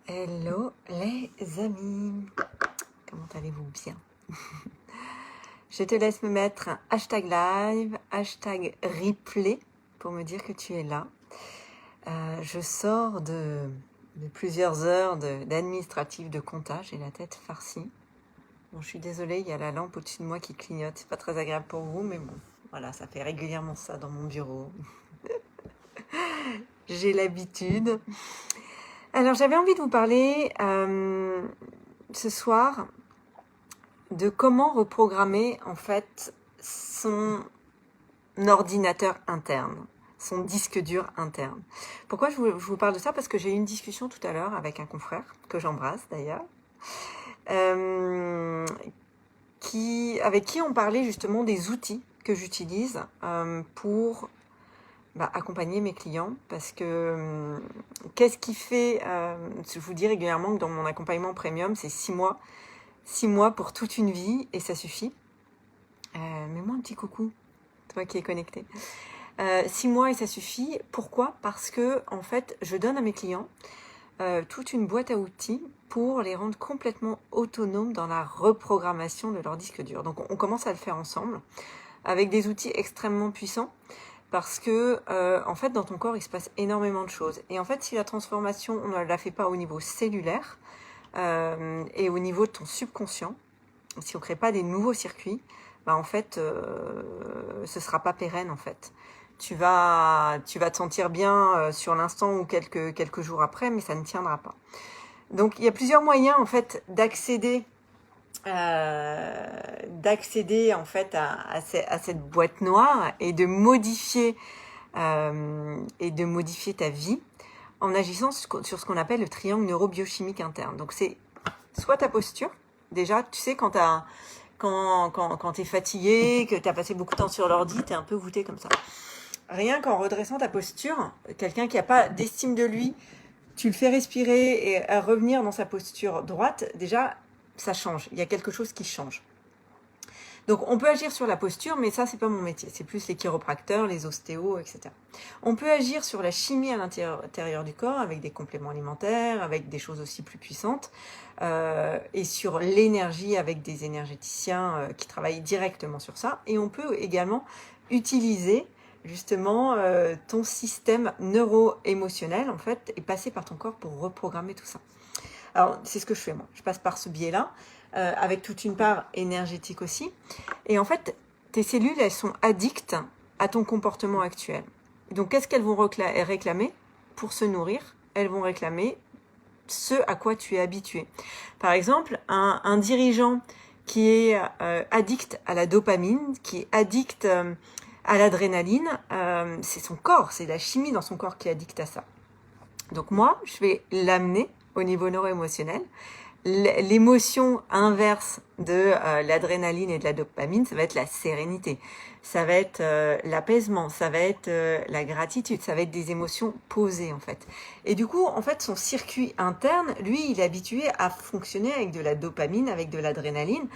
Hello les amis, comment allez-vous bien? Je te laisse me mettre un hashtag live, hashtag replay pour me dire que tu es là. Je sors de plusieurs heures d'administratif de comptage, j'ai la tête farcie. Bon, je suis désolée, il y a la lampe au-dessus de moi qui clignote, c'est pas très agréable pour vous, mais bon, voilà, ça fait régulièrement ça dans mon bureau. J'ai l'habitude. Alors j'avais envie de vous parler ce soir de comment reprogrammer en fait son ordinateur interne, son disque dur interne. Pourquoi je vous parle de ça? Parce que j'ai eu une discussion tout à l'heure avec un confrère, que j'embrasse d'ailleurs, avec qui on parlait justement des outils que j'utilise pour accompagner mes clients, parce que qu'est-ce qui fait, je vous dis régulièrement que dans mon accompagnement premium, c'est 6 mois, 6 mois pour toute une vie, et ça suffit. Mets-moi un petit coucou, toi qui es connecté. 6 mois et ça suffit. Pourquoi? Parce que en fait, je donne à mes clients toute une boîte à outils pour les rendre complètement autonomes dans la reprogrammation de leur disque dur. Donc on commence à le faire ensemble avec des outils extrêmement puissants. Parce que, en fait, dans ton corps, il se passe énormément de choses. Et en fait, si la transformation, on ne la fait pas au niveau cellulaire et au niveau de ton subconscient, si on ne crée pas des nouveaux circuits, en fait, ce ne sera pas pérenne, en fait. Tu vas te sentir bien sur l'instant ou quelques jours après, mais ça ne tiendra pas. Donc, il y a plusieurs moyens, en fait, d'accéder en fait à cette boîte noire et de modifier ta vie en agissant sur ce qu'on appelle le triangle neurobiochimique interne. Donc c'est soit ta posture, déjà tu sais quand t'es fatigué, que t'as passé beaucoup de temps sur l'ordi, t'es un peu voûté comme ça. Rien qu'en redressant ta posture, quelqu'un qui n'a pas d'estime de lui, tu le fais respirer et à revenir dans sa posture droite, déjà ça change, il y a quelque chose qui change. Donc on peut agir sur la posture, mais ça c'est pas mon métier, c'est plus les chiropracteurs, les ostéos, etc. On peut agir sur la chimie à l'intérieur du corps avec des compléments alimentaires, avec des choses aussi plus puissantes, et sur l'énergie avec des énergéticiens qui travaillent directement sur ça. Et on peut également utiliser justement ton système neuro-émotionnel en fait et passer par ton corps pour reprogrammer tout ça. Alors, c'est ce que je fais, moi. Je passe par ce biais-là, avec toute une part énergétique aussi. Et en fait, tes cellules, elles sont addictes à ton comportement actuel. Donc, qu'est-ce qu'elles vont réclamer pour se nourrir? Elles vont réclamer ce à quoi tu es habitué. Par exemple, un dirigeant qui est addict à la dopamine, qui est addict à l'adrénaline, c'est son corps, c'est la chimie dans son corps qui est addict à ça. Donc moi, je vais l'amener au niveau neuro-émotionnel. L'émotion inverse de l'adrénaline et de la dopamine, ça va être la sérénité, ça va être l'apaisement, ça va être la gratitude, ça va être des émotions posées en fait. Et du coup, en fait, son circuit interne, lui, il est habitué à fonctionner avec de la dopamine, avec de l'adrénaline,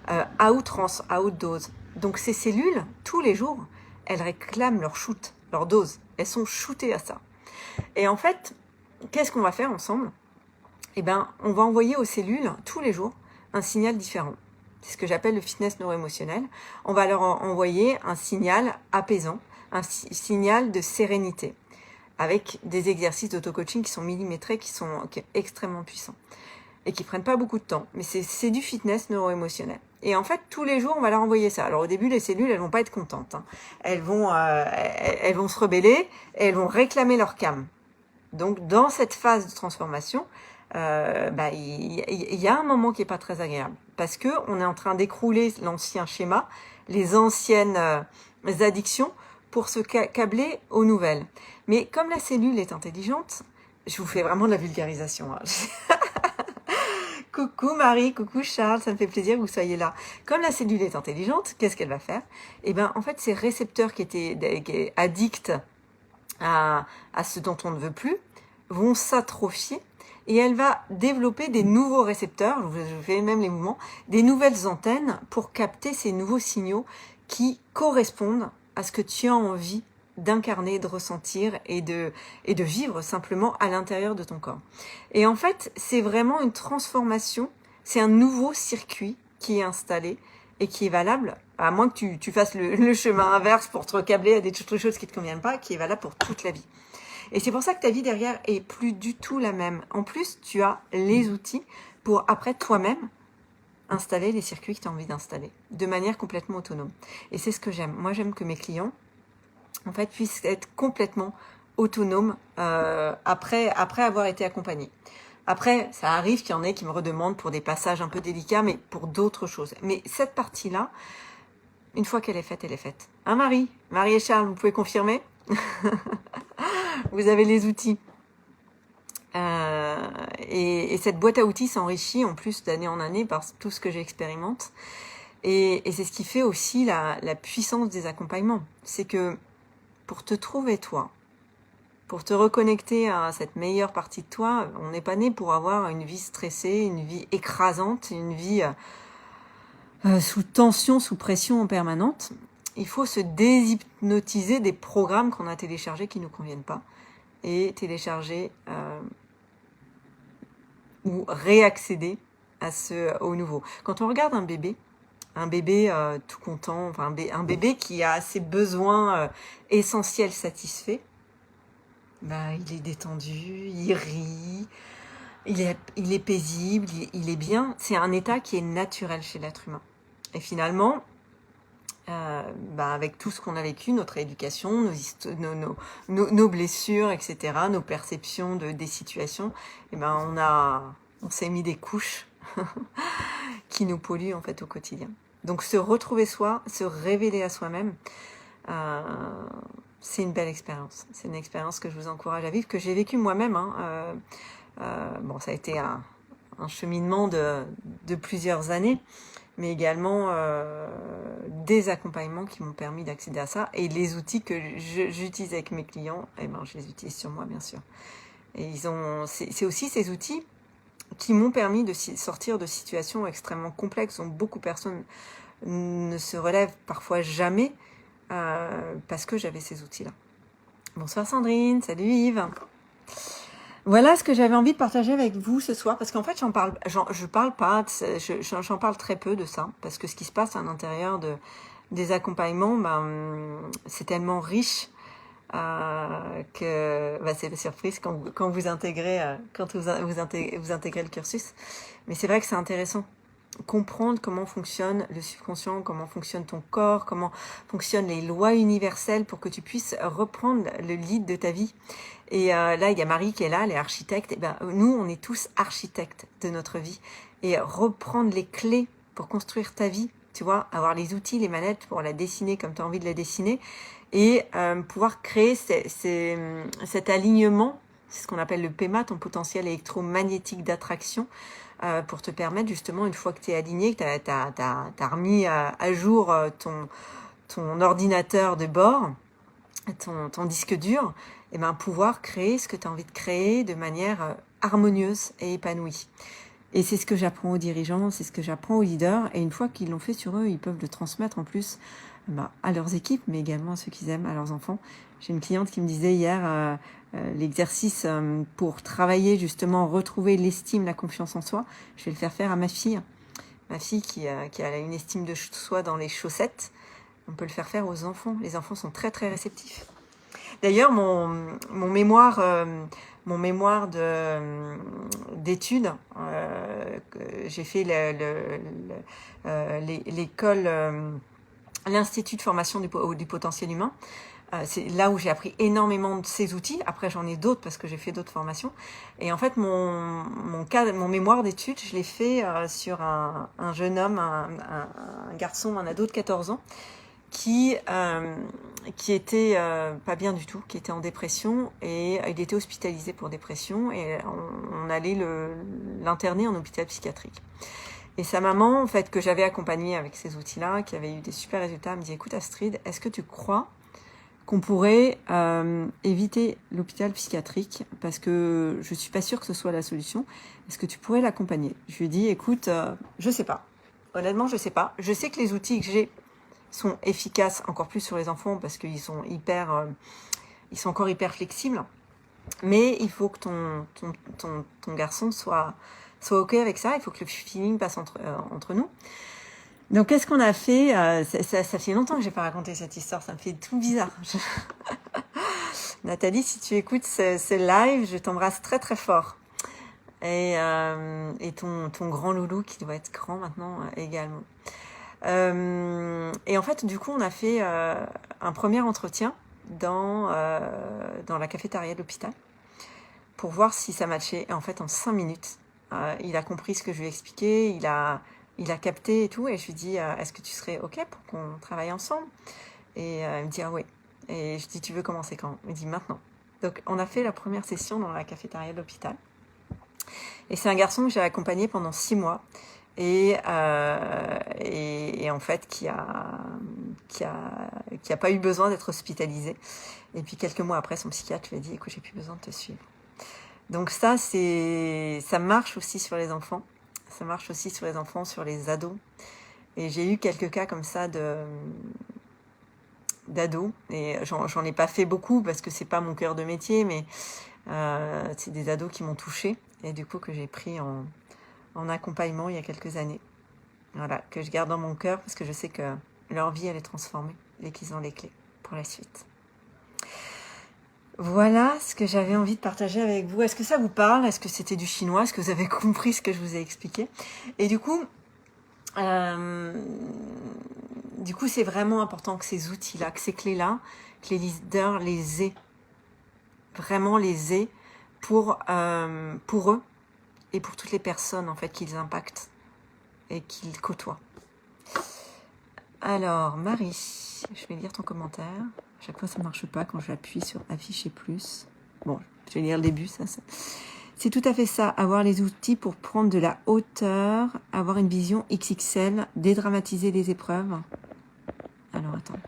à outrance, à haute dose. Donc ces cellules, tous les jours, elles réclament leur shoot, leur dose. Elles sont shootées à ça. Et en fait, qu'est-ce qu'on va faire ensemble? Eh ben, on va envoyer aux cellules, tous les jours, un signal différent. C'est ce que j'appelle le fitness neuro-émotionnel. On va leur envoyer un signal apaisant, un signal de sérénité, avec des exercices d'auto-coaching qui sont millimétrés, qui sont extrêmement puissants, et qui prennent pas beaucoup de temps. Mais c'est du fitness neuro-émotionnel. Et en fait, tous les jours, on va leur envoyer ça. Alors au début, les cellules, elles vont pas être contentes. Hein. Elles vont se rebeller, et elles vont réclamer leur calme. Donc, dans cette phase de transformation, il y a un moment qui est pas très agréable parce que on est en train d'écrouler l'ancien schéma, les anciennes addictions pour se câbler aux nouvelles. Mais comme la cellule est intelligente, je vous fais vraiment de la vulgarisation. Hein. Coucou Marie, coucou Charles, ça me fait plaisir que vous soyez là. Comme la cellule est intelligente, qu'est-ce qu'elle va faire? Eh ben, en fait, ces récepteurs qui étaient addicts à ce dont on ne veut plus vont s'atrophier et elle va développer des nouveaux récepteurs, je fais même les mouvements, des nouvelles antennes pour capter ces nouveaux signaux qui correspondent à ce que tu as envie d'incarner, de ressentir et de vivre simplement à l'intérieur de ton corps. Et en fait, c'est vraiment une transformation, c'est un nouveau circuit qui est installé et qui est valable, à moins que tu fasses le chemin inverse pour te recabler à des choses qui ne te conviennent pas, qui est valable pour toute la vie. Et c'est pour ça que ta vie derrière est plus du tout la même. En plus, tu as les outils pour après toi-même installer les circuits que tu as envie d'installer, de manière complètement autonome. Et c'est ce que j'aime. Moi, j'aime que mes clients, en fait, puissent être complètement autonomes après avoir été accompagnés. Après, ça arrive qu'il y en ait qui me redemandent pour des passages un peu délicats, mais pour d'autres choses. Mais cette partie-là, une fois qu'elle est faite, elle est faite. Hein, Marie et Charles, vous pouvez confirmer? Vous avez les outils. Et cette boîte à outils s'enrichit en plus d'année en année par tout ce que j'expérimente. Et c'est ce qui fait aussi la puissance des accompagnements. C'est que pour te trouver toi, pour te reconnecter à cette meilleure partie de toi, on n'est pas né pour avoir une vie stressée, une vie écrasante, une vie sous tension, sous pression en permanente. Il faut se déshypnotiser des programmes qu'on a téléchargés qui ne nous conviennent pas et télécharger ou réaccéder au nouveau. Quand on regarde un bébé tout content, enfin un bébé qui a ses besoins essentiels satisfaits, bah, il est détendu, il rit, il est paisible, il est bien. C'est un état qui est naturel chez l'être humain. Et finalement, avec tout ce qu'on a vécu, notre éducation, nos blessures, etc., nos perceptions des situations, et on s'est mis des couches qui nous polluent en fait au quotidien. Donc se retrouver soi, se révéler à soi-même, c'est une belle expérience. C'est une expérience que je vous encourage à vivre, que j'ai vécue moi-même. Ça a été un cheminement de plusieurs années, mais également des accompagnements qui m'ont permis d'accéder à ça. Et les outils que j'utilise avec mes clients, je les utilise sur moi, bien sûr. Et c'est aussi ces outils qui m'ont permis de sortir de situations extrêmement complexes dont beaucoup de personnes ne se relèvent parfois jamais parce que j'avais ces outils-là. Bonsoir Sandrine, salut Yves. Voilà ce que j'avais envie de partager avec vous ce soir, parce qu'en fait j'en parle très peu de ça, parce que ce qui se passe à l'intérieur des accompagnements, c'est tellement riche que c'est la surprise quand vous intégrez le cursus. Mais c'est vrai que c'est intéressant. Comprendre comment fonctionne le subconscient, comment fonctionne ton corps, comment fonctionnent les lois universelles pour que tu puisses reprendre le lead de ta vie. Et là, il y a Marie qui est là, elle est architecte. Et nous, on est tous architectes de notre vie. Et reprendre les clés pour construire ta vie, tu vois, avoir les outils, les manettes pour la dessiner comme tu as envie de la dessiner et pouvoir créer cet alignement, c'est ce qu'on appelle le PEMA, ton potentiel électromagnétique d'attraction, pour te permettre justement, une fois que tu es aligné, que tu as remis à jour ton ordinateur de bord, ton disque dur, et pouvoir créer ce que tu as envie de créer de manière harmonieuse et épanouie. Et c'est ce que j'apprends aux dirigeants, c'est ce que j'apprends aux leaders, et une fois qu'ils l'ont fait sur eux, ils peuvent le transmettre en plus à leurs équipes, mais également à ceux qu'ils aiment, à leurs enfants. J'ai une cliente qui me disait hier l'exercice pour travailler justement, retrouver l'estime, la confiance en soi, je vais le faire à ma fille. Ma fille qui a une estime de soi dans les chaussettes, on peut le faire aux enfants. Les enfants sont très très réceptifs. D'ailleurs, mon mémoire d'études, j'ai fait l'école, l'Institut de formation du potentiel humain. C'est là où j'ai appris énormément de ces outils. Après, j'en ai d'autres parce que j'ai fait d'autres formations. Et en fait, mon mémoire d'études, je l'ai fait sur un jeune homme, un garçon, un ado de 14 ans, qui était pas bien du tout, qui était en dépression, et il était hospitalisé pour dépression, et on allait l'interner en hôpital psychiatrique. Et sa maman, en fait, que j'avais accompagnée avec ces outils-là, qui avait eu des super résultats, me dit: écoute Astrid, est-ce que tu crois qu'on pourrait éviter l'hôpital psychiatrique, parce que je suis pas sûre que ce soit la solution. Est-ce que tu pourrais l'accompagner? Je lui ai dit: écoute, je sais pas. Honnêtement, je sais pas. Je sais que les outils que j'ai sont efficaces encore plus sur les enfants parce qu'ils sont ils sont encore hyper flexibles. Mais il faut que ton garçon soit OK avec ça. Il faut que le feeling passe entre nous. Donc, qu'est-ce qu'on a fait? Ça fait longtemps que j'ai pas raconté cette histoire. Ça me fait tout bizarre. Nathalie, si tu écoutes ce live, je t'embrasse très très fort. Et ton grand loulou qui doit être grand maintenant également. Et en fait, du coup, on a fait un premier entretien dans la cafétéria de l'hôpital pour voir si ça matchait. Et en fait, en 5 minutes, il a compris ce que je lui ai expliqué, il a capté et tout. Et je lui dis, est-ce que tu serais OK pour qu'on travaille ensemble? Et il me dit, ah oui. Et je dis, tu veux commencer quand? Il me dit, maintenant. Donc, on a fait la première session dans la cafétéria de l'hôpital. Et c'est un garçon que j'ai accompagné pendant 6 mois. Et en fait, qui a pas eu besoin d'être hospitalisé. Et puis, quelques mois après, son psychiatre lui a dit, écoute, j'ai plus besoin de te suivre. Donc ça marche aussi sur les enfants. Ça marche aussi sur les enfants, sur les ados. Et j'ai eu quelques cas comme ça d'ados. Et j'en ai pas fait beaucoup parce que c'est pas mon cœur de métier, mais c'est des ados qui m'ont touchée. Et du coup, que j'ai pris en accompagnement il y a quelques années. Voilà, que je garde dans mon cœur parce que je sais que leur vie, elle est transformée et qu'ils ont les clés pour la suite. Voilà ce que j'avais envie de partager avec vous. Est-ce que ça vous parle? Est-ce que c'était du chinois? Est-ce que vous avez compris ce que je vous ai expliqué? Et du coup, c'est vraiment important que ces outils-là, que ces clés-là, que les leaders les aient. Vraiment les aient pour eux et pour toutes les personnes en fait qu'ils impactent et qu'ils côtoient. Alors, Marie, je vais lire ton commentaire. À chaque fois, ça ne marche pas quand j'appuie sur afficher plus. Bon, je vais lire le début, ça. C'est tout à fait ça, avoir les outils pour prendre de la hauteur, avoir une vision XXL, dédramatiser les épreuves. Alors, attends.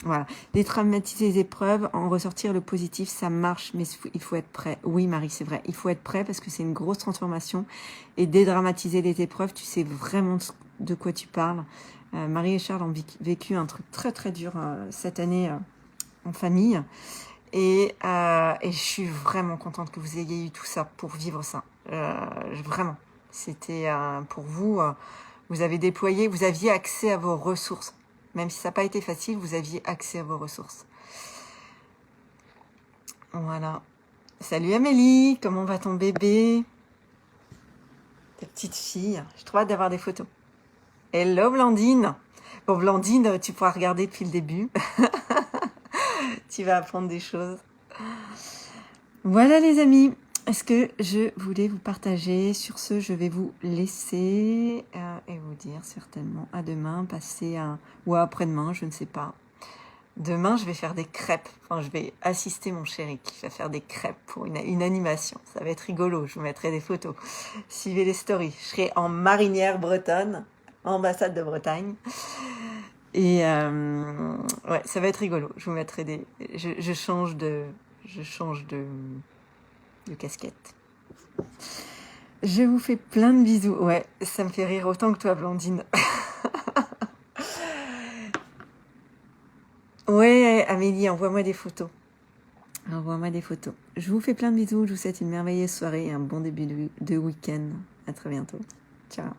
Voilà, dédramatiser les épreuves, en ressortir le positif, ça marche, mais il faut être prêt. Oui, Marie, c'est vrai, il faut être prêt parce que c'est une grosse transformation. Et dédramatiser les épreuves, tu sais vraiment de quoi tu parles. Marie et Charles ont vécu un truc très très dur cette année en famille. Et je suis vraiment contente que vous ayez eu tout ça pour vivre ça. Vraiment. C'était pour vous, vous avez déployé, vous aviez accès à vos ressources. Même si ça n'a pas été facile, vous aviez accès à vos ressources. Voilà. Salut Amélie, comment va ton bébé? Ta petite fille. J'ai trop hâte d'avoir des photos. Hello Blandine. Bon Blandine, tu pourras regarder depuis le début. Tu vas apprendre des choses. Voilà les amis, ce que je voulais vous partager. Sur ce, je vais vous laisser et vous dire certainement à demain, ou à après-demain, je ne sais pas. Demain, je vais faire des crêpes. Enfin, je vais assister mon chéri qui va faire des crêpes pour une animation. Ça va être rigolo, je vous mettrai des photos. Suivez les stories. Je serai en marinière bretonne, ambassade de Bretagne. Et ouais, ça va être rigolo. Je vous mettrai je change de casquette. Je vous fais plein de bisous. Ouais, ça me fait rire autant que toi, Blandine. Ouais, Amélie, envoie-moi des photos. Envoie-moi des photos. Je vous fais plein de bisous. Je vous souhaite une merveilleuse soirée et un bon début de week-end. À très bientôt. Ciao.